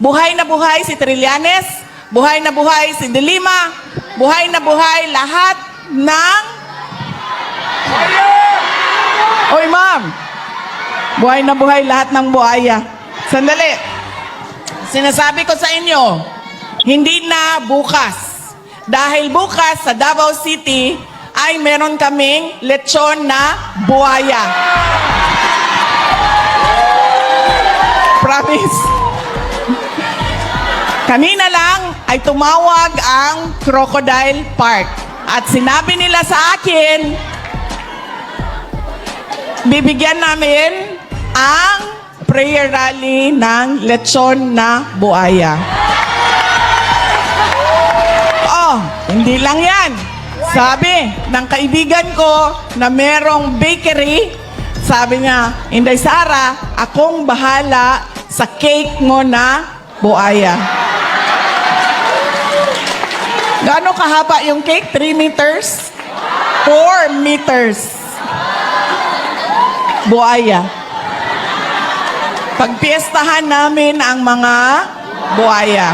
Buhay na buhay si Trillanes, buhay na buhay si Dilima, buhay na buhay lahat ng... Oy, ma'am! Buhay na buhay lahat ng buhaya. Sandali. Sinasabi ko sa inyo, hindi na bukas. Dahil bukas sa Davao City ay meron kaming lechon na buhaya. Promise. Kanina lang ay tumawag ang Crocodile Park. At sinabi nila sa akin, bibigyan namin ang prayer rally ng lechon na buhaya. Oh, hindi lang yan. Sabi ng kaibigan ko na merong bakery, sabi niya, Inday Sara, akong bahala sa cake mo na buhaya. Gaano kahaba yung cake? 3 meters? 4 meters. Buhaya. Pagpiestahan namin ang mga buhaya.